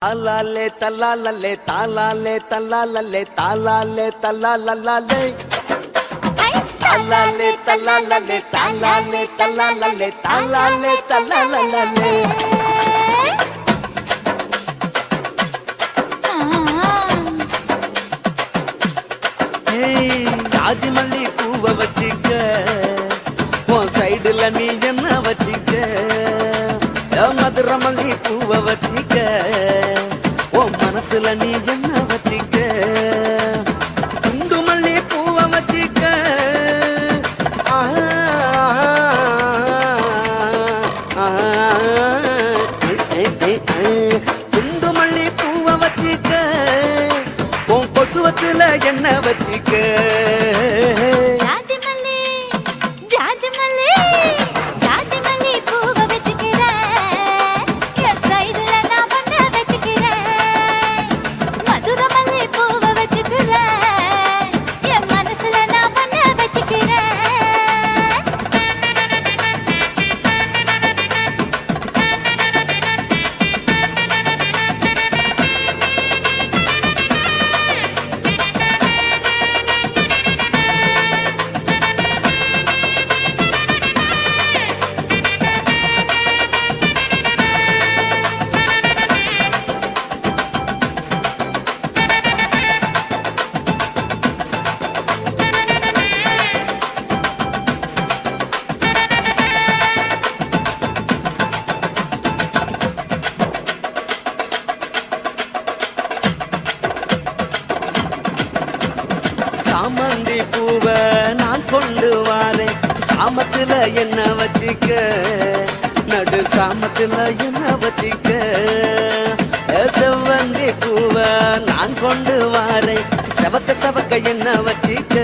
தாலாலே தல்லாலே தாலாலே தல்லாலே தாலாலே தல்லாலே தாலாலே தல்லாலே தாலாலே தல்லாலே தாலாலே தல்லாலே ஜாதி மல்லி பூவை வச்சிக்க உன் சைடுல நீ என்ன வச்சிக்க மதுரை மல்லி பூவை வச்சிக்க உன் மனசுல நீ என்ன வச்சிக்க குண்டு மல்லி பூவை வச்சிக்க குண்டு மல்லி பூவை வச்சிக்க உன் கொசுவத்துல என்ன வச்சிக்க சாமந்தி பூவை நான் கொண்டு வாரேன் சாமத்துல என்ன வச்சிக்க நடு சாமத்துல என்ன வச்சிக்க செவ்வந்தி பூவை நான் கொண்டு வாரேன் செவக்க செவக்க என்ன வச்சிக்க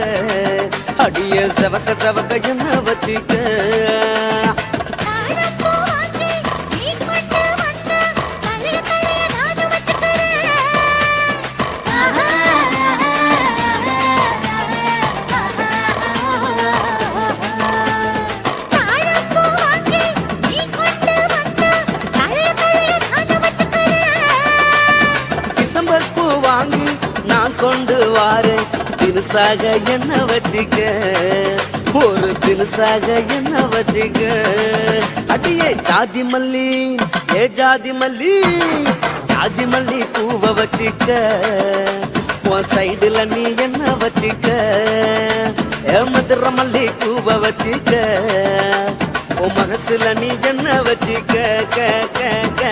அடிய செவக்க செவக்க என்ன வச்சிக்க கொண்டு வாரேன் தினுசாக என்ன வச்சிக்க ஒரு தினுசாக என்ன வச்சிக்க அடியே ஜாதி மல்லி ஏ ஜாதி மல்லி ஜாதி மல்லி பூவை வச்சிக்க உன் சைடுல நீ என்ன வச்சிக்க ஏ மதுரை மல்லி பூவை வச்சிக்க உன் மனசுல நீ என்ன வச்சிக்க க க க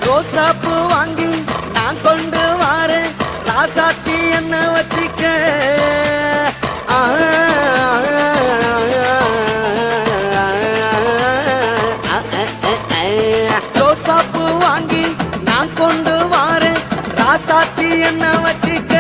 ரோசாப்பூ வாங்கி நான் கொண்டு வாரேன் ராசாத்தி என்ன வச்சிக்க ரோசாப்பூ வாங்கி நான் கொண்டு வாரேன் ராசாத்தி என்ன வச்சிக்க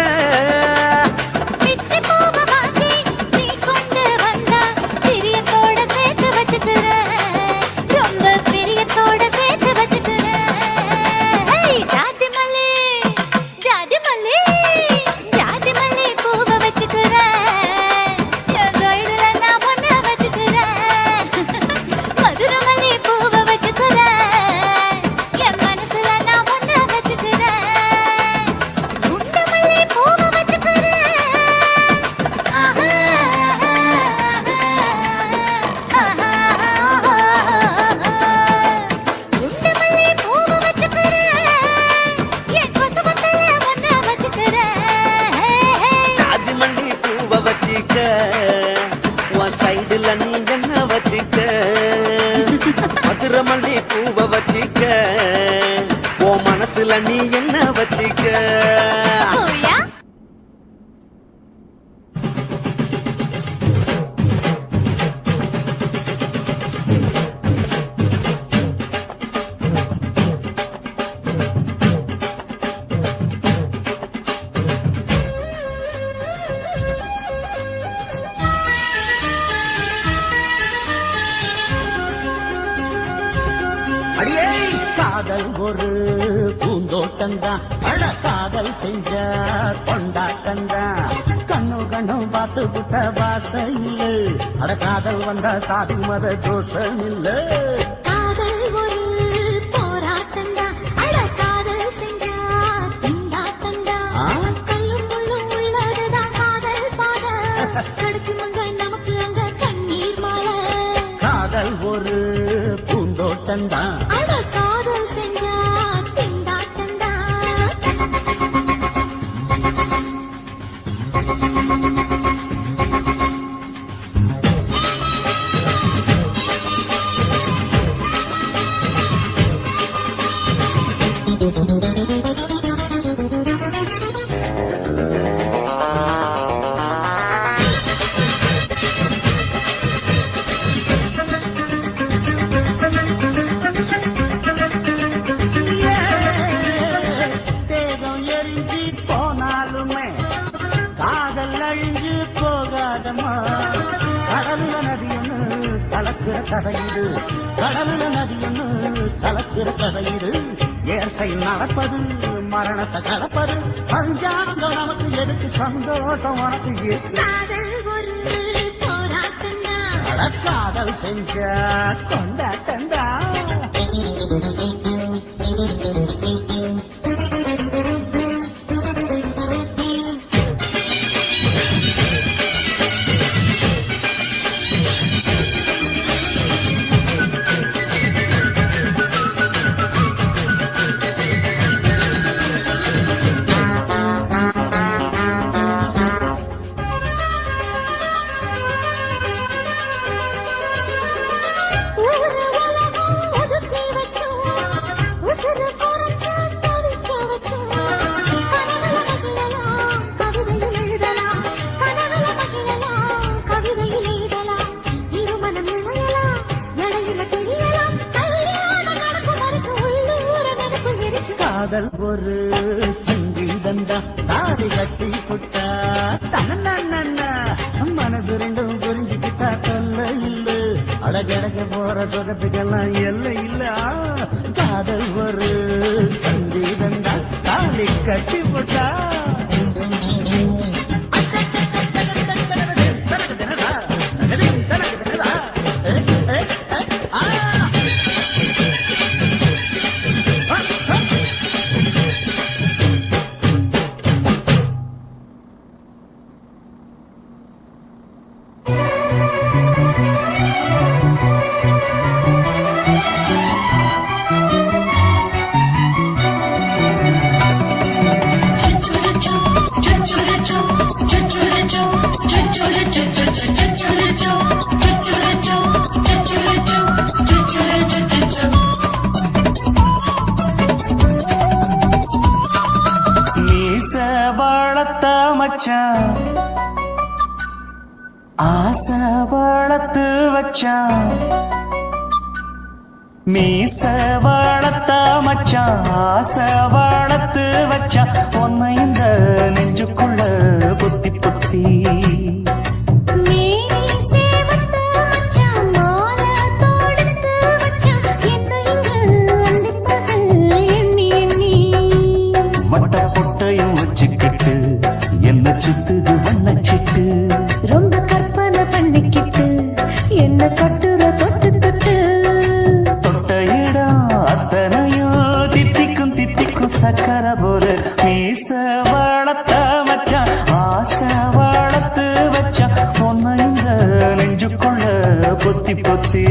குண்டு மல்லி வச்சுக்க உன் சைடுல நீ என்ன வச்சுக்க மதுரை மல்லி பூவை வச்சுக்க உன் மனசுல நீ என்ன வச்சுக்க காதல் ஒரு பூந்தோட்டம்தான் அழ காதல் செஞ்ச கொண்டாட்டம்தான் கண்ணு கண்ணு பார்த்து விட்ட வாசம் இல்ல அட காதல் வந்தா சாதி மத தோஷம் இல்ல காதல் ஒரு போராட்டம்தான் அழ காதல் செஞ்ச திண்டாட்டம்தான் கல்லும் முள்ளும் உள்ளதுதான் காதல் பாத கடுக்கும் அங்க நமக்கு அங்க கண்ணீர் மாலை காதல் ஒரு பூந்தோட்டம்தான் கடவுள நதியொன்னு கலக்கிற கதையிடு கடவுள நதியொன்னு கலக்கிற கதையிடு இயற்கை நடப்பது மரணத்தை கலப்பது பஞ்சாங்கம் நமக்கு எதுக்கு சந்தோஷம் உனக்கு காதல் செஞ்ச கொண்டாட்டந்தா காதல் ஒரு சங்கீதந்தா தாடி கட்டி புட்டா தன்னா மனசு ரெண்டும் புரிஞ்சுக்கிட்டா தொல்ல இல்ல அழகழக போற சொகத்துக்கெல்லாம் எல்லை இல்ல காதல் ஒரு சங்கீதந்தா தாடி கட்டி புட்டா வளர்த்த மச்சான் ஆசை வளர்த்து வச்சான் மீச வளர்த்த மச்சான் ஆசை வளர்த்து வச்சான் உன்னை இந்த நெஞ்சுக்குள்ள புத்தி புத்தி என்ன சுத்துது வண்ணச்சிட்டு ரொம்ப கற்பனை பண்ணிக்கிட்டு என்ன கட்டுற தொட்டு தொட்டு தொட்ட இடம் அத்தனையும் தித்திக்கும் தித்திக்கும் சக்கர போல மீச வளர்த்த மச்சான் ஆசை வளர்த்து வச்சான் பொண்ணு இந்த நெஞ்சுக்குள்ள பொத்தி பொத்தி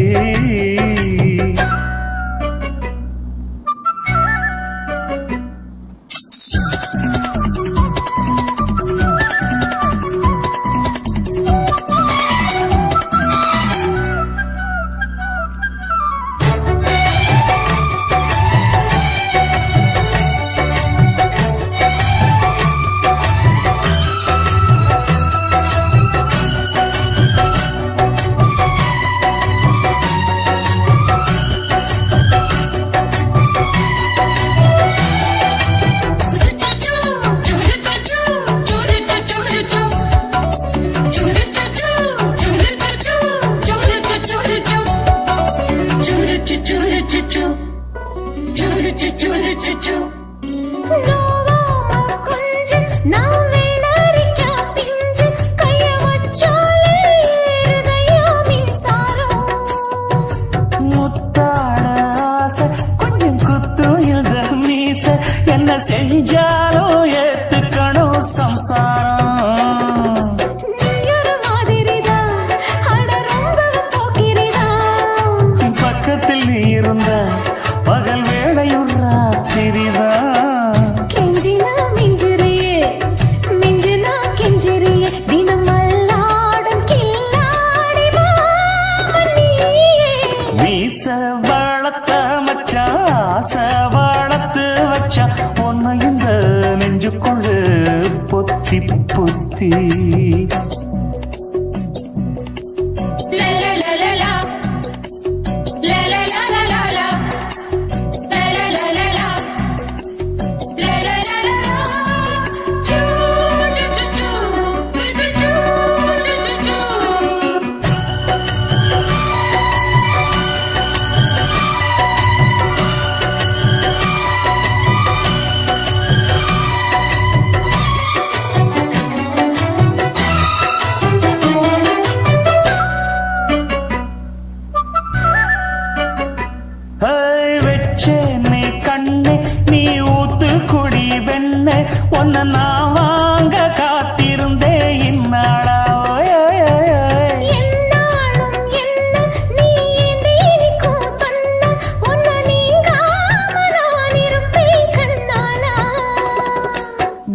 வெச்சேனே கண்ணே நீ ஊத்து குடி வெண்ணே உன்னை நான் வாங்க காத்திருந்தே இந்நாளா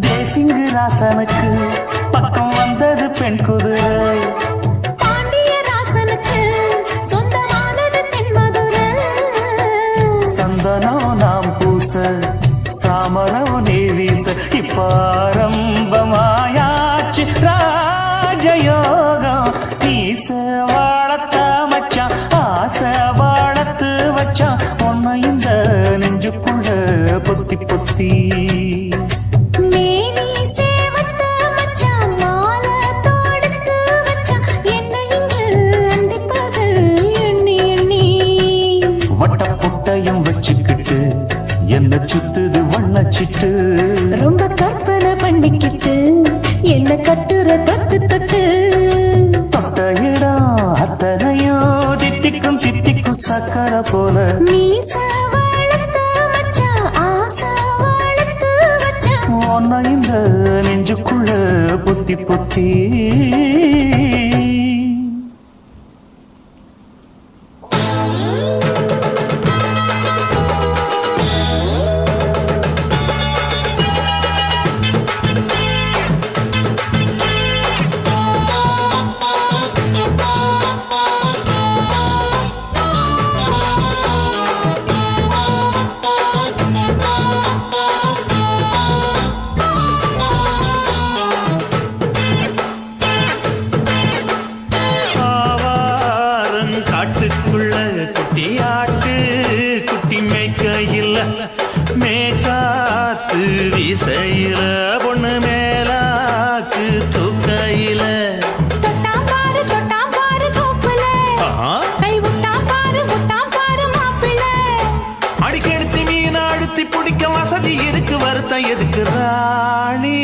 தேசிங்கு ராசனுக்கு பக்கம் வந்தது பெண் குதிரை சந்தனம் நாம் பூச சாமரம் நீ வீச இப்பாரம்பமாயாச்சு ராஜயோகம் ஈச வாழத்த மச்சான் ஆசை வாழத்து வச்சான் உன்னை இந்த நெஞ்சுக்குள்ள பொத்தி பொத்தி வட்டப்புட்டையும் வச்சுக்கிட்டு என்ன சுத்துது வண்ணச்சிட்டு ரொம்ப கற்பனை பண்ணிக்கிட்டு என்ன கட்டுற தொட்டு தொட்டு தொட்ட இடம் அத்தனையோ தித்திக்கும் சித்திக்கும் சக்கரை போல உன்னை இந்த நெஞ்சுக்குள்ள பொத்தி பொத்தி குட்டியாட்டு குட்டி மேய்க்கையில் மேக்காத்து வீசையில பொண்ணு மேலாக்கு தூக்கையில அடிக்கெடுத்து மீன் அழுத்தி பிடிக்க வசதி இருக்கு வருத்தம் எதுக்கு ராணி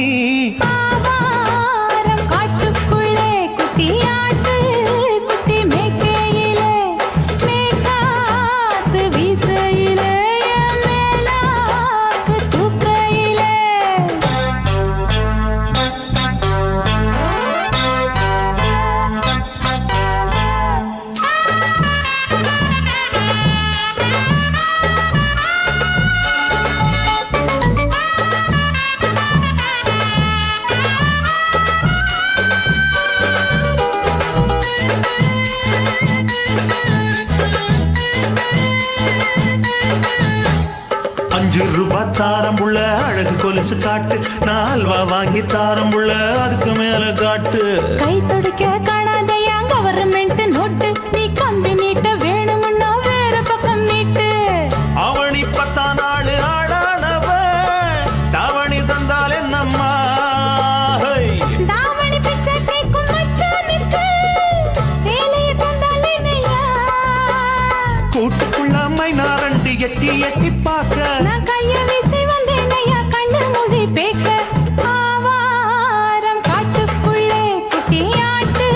₹5 தாரம்புள்ள அழகு கொலுசு காட்டு நான் அல்வா வாங்கி தாரம்புள்ள அதுக்கு மேல காட்டு கை தொடுக்க காணாதையா கவர்மெண்ட் நோட்டு நீ கம்பி நீட்ட வேணும்னா வேற பக்கம் நீட்டு அவனி 10 நாள் ஆடானவ தாவணி தந்தால் என்னம்மா தாவணி பிச்சை கேக்கும் மச்சானுக்கு சேலைய தந்தால் என்னையா கூட்டுக்குள்ள மைனாரண்டி எட்டி எட்டி பார்க்க நான் கைய வீசி வந்தேனையா கண்ணு மொழி பேக்க ஆவாரம் காட்டுக்குள்ளே குட்டியாட்டு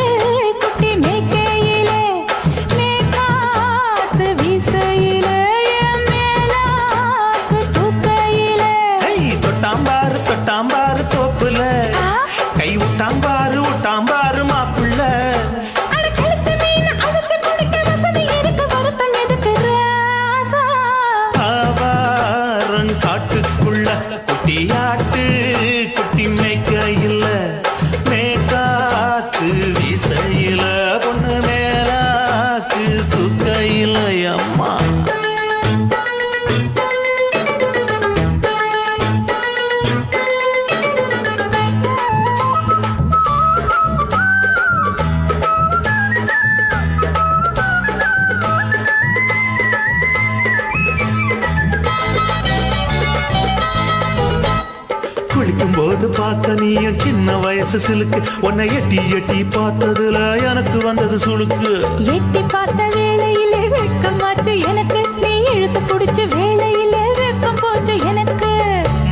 வயசு சிலுக்கு உன்னை எட்டி எட்டி பார்த்ததுல எனக்கு வந்தது சுளுக்கு எட்டி பார்த்த வேளையிலே வெட்கமாச்சு எனக்கு நீ இழுத்து புடிச்ச வேளையிலே வெட்கம் போச்சு எனக்கு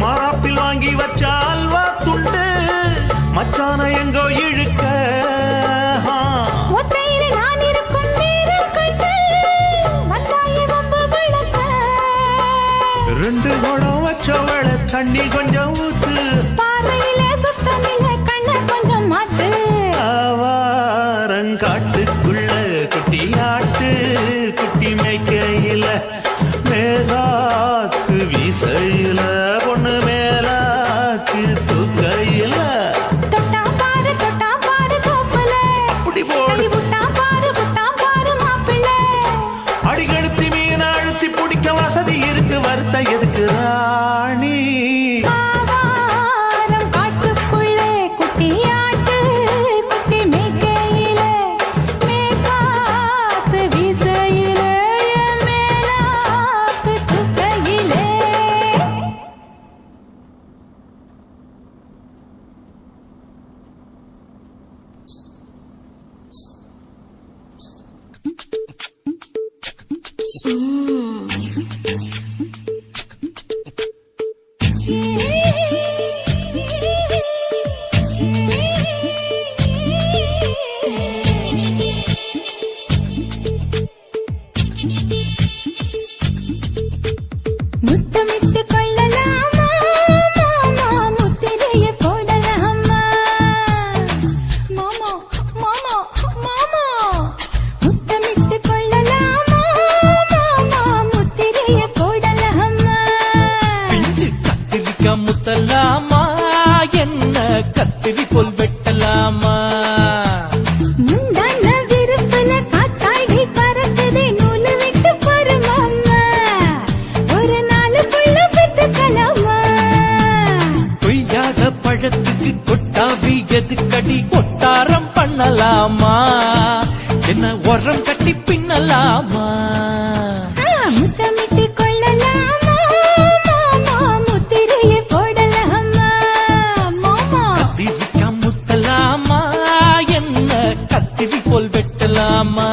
மாறாப்பில் வாங்கி வச்ச அல்வா துண்டு மச்சான எங்கோ இழுக்க ஒத்தையிலே நான் இருக்கும் நேரம் கண்டு வந்தாயே வம்பு வளர்க்க ரெண்டு குடம் வச்சவள தண்ணி கொஞ்சம் ஊத்து பார்வையிலே சுத்தமில்லை கண்ண கொஞ்சம் மாத்து ஆவாரங்காட்டுக்குள்ள குட்டி ஆட்டு குட்டி மேய்க்கையில மேலாக்கு வீசையில பொண்ணு மேலாக்கு தூக்கையில தொட்டா பாரு தோப்புல அப்படி போடு கை விட்டா பாரு மாப்பிள்ளை அடிகழுத்தி மீன் அழுத்தி பிடிக்க வசதி இருக்கு வருத்த எதுக்கு ராணி ஆவாரம் காட்டுக்குள்ளே குட்டியாட்டு குட்டி மேய்க்கையிலே மேற்காத்து வீசையிலே மேலாக்கு தூக்கையிலே முத்தமிட்டு கொள்ளலாமா மாமா முத்திரையை போடலாமா மாமா மாமா மாமா முத்தமிட்டு கொள்ளலாமா மாமா முத்திரையை போடலாமா பிஞ்சு கத்திரிக்கா முத்தலாமா என்ன கத்திரி போல் வெட்டலாமா முந்தான விருப்பல காத்தாடி பறக்குதே நூலு விட்டு பாரு மாமா ஒரு நாளுக்குள்ள பெற்றுக்கலாமா கொய்யாத பழத்துக்கு கொட்டாவி எதுக்கடி கொட்டாரம் பண்ணலாமா என்ன உரம் கட்டி பின்னலாமா முத்தமிட்டு கொள்ளலாமா மாமா முத்திரையை போடலாமா மாமா கத்திரிக்கா முத்தலாமா என்ன கத்திரி போல் வெட்டலாமா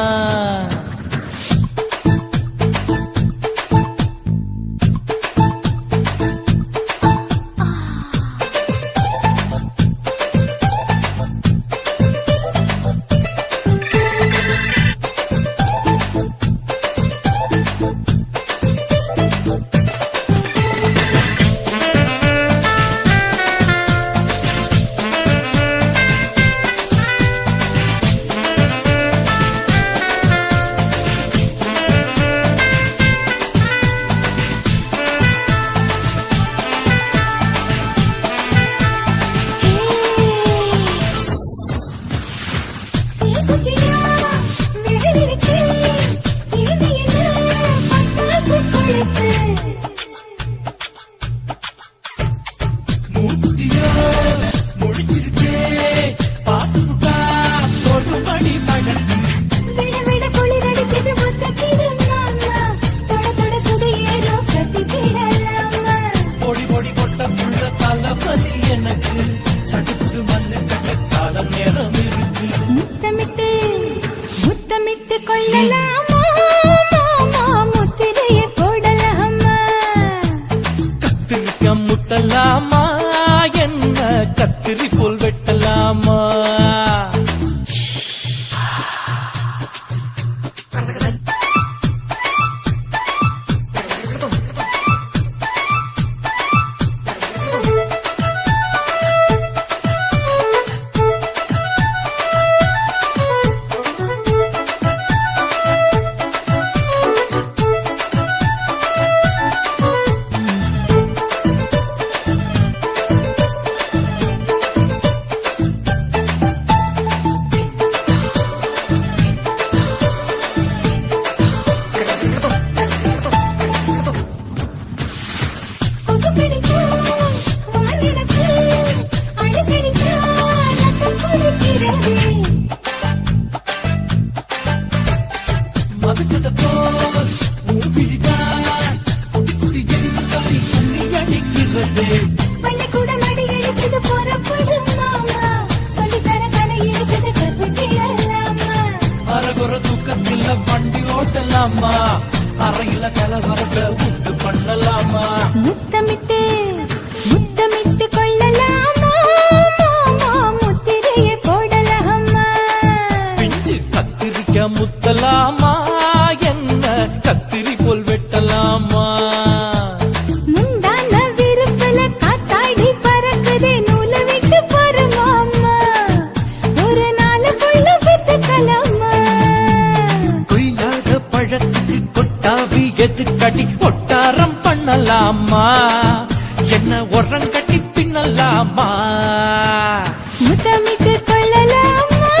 முத்தமிட்டு முத்தமிட்டு கொள்ளலாம் கார்ல வண்டி ஓட்டலாமா, அறையில கலவரத்தை உண்டு பண்ணலாமா, முத்தமிட்டு முத்தமிட்டு கொள்ளலாமா, மாமா முத்திரையை போடலாமா, பிஞ்சு கத்திரிக்க முத்தலாமா, என்ன கத்திரி போல் வெட்டலாமா, முந்தான விருப்பல காத்தாடி பறக்குதே நூலை விட்டு போறமாமா, ஒரு நாளுக்குள்ள வித்துக்கலாமா, கொய்யாத பழத்துக்கு கொட்டாவி எதுக்கடி ஒட்டாரம் பண்ணலாமா, என்ன உரங்கட்டி பின்னலாமா, முத்தமிட்டு கொள்ளலாமா,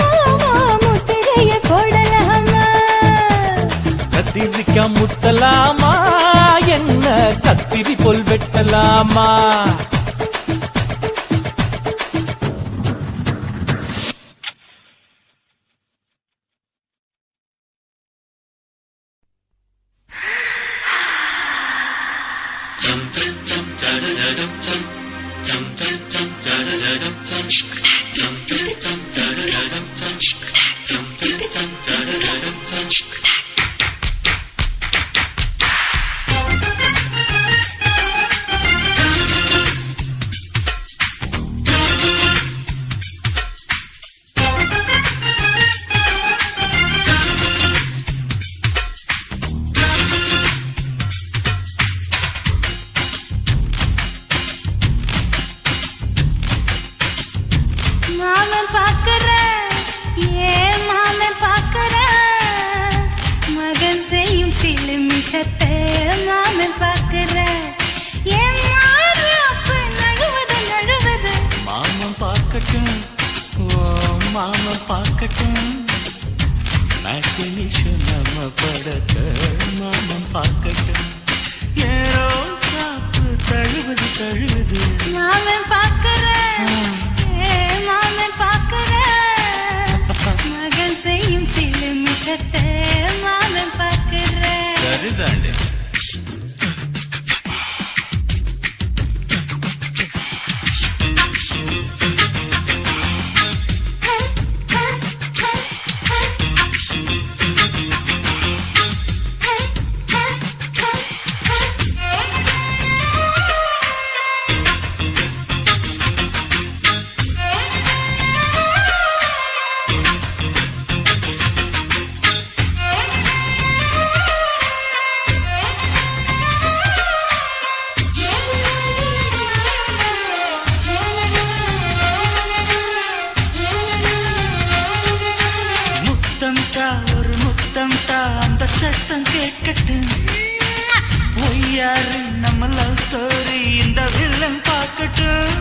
மாமா முத்திரையை போடலாமா, கத்திரிக்க முத்தலாமா, என்ன கத்திரி போல் வெட்டலாமா. மாமன் பாக்குற ஏன் மாமன் பாக்குற, மகன் செய்யும் சில மிஷத்தை மாமன் பாக்குற, ஏன் மாறாப்பு நழுவது நழுவது, மாமன் பார்க்கட்டும், ஓ மாமன் பார்க்கட்டும், மேட்டினிஷன் நம்ம படத்த மாமன் பார்க்கட்டும், ஏரோ சாப்பு தழுவது தழுவது, மாமன் பாக்குற ஏன் மாமன் பாக்குற, மகன் செய்யும் சில மிஷத்தை மாமன் பாக்குற, சரிதாண்டி. ஒரு முத்தம் தா, அந்த சத்தம் கேட்கட்டும், ஒய்யாரு நம்ம லவ் ஸ்டோரி இந்த வில்லன் பார்க்கட்டும்,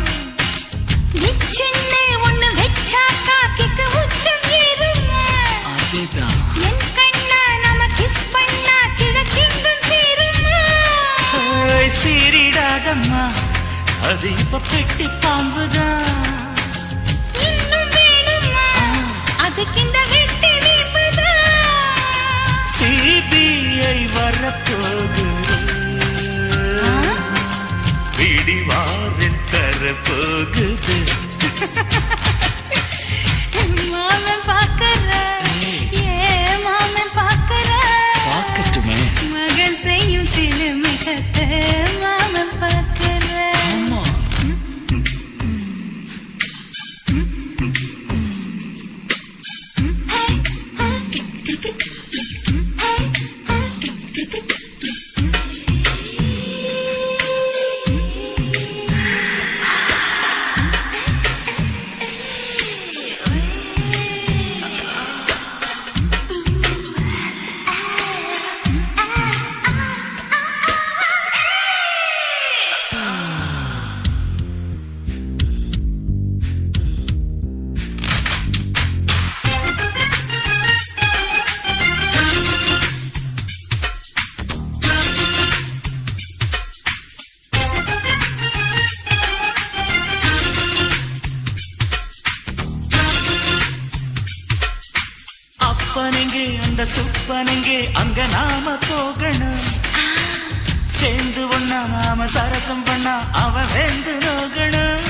சின்ன ஒண்ணு வெச்சா காக்கிக்கு உச்சம் ஏறுமா, அதுதான் என் கண்ணா நம்ம கிஸ் பண்ணா கிழச்சிங்கும் சேருமா, சீரிடாதம்மா அது இப்ப பெட்டி பாம்புதான், இன்னும் வேணுமா அதுக்கு இந்த வெட்டி வீம்புதான், சிபிஐ வரப்போகுது, பிடிவாரில் தரப்போகுது, மாமன் பாக்குற ஏன் மாமன் பாக்குற, பார்க்கட்டுமே. மகன் செய்யும் சில மிஷத்தை மாமன் பாக்குற, ஆமா. அப்பனெங்கே அந்த சுப்பனெங்கே அங்க நாம போகணும், சேர்ந்து ஒண்ணா நாம சரசம் பண்ணா அவன் வெந்து நோகணும்,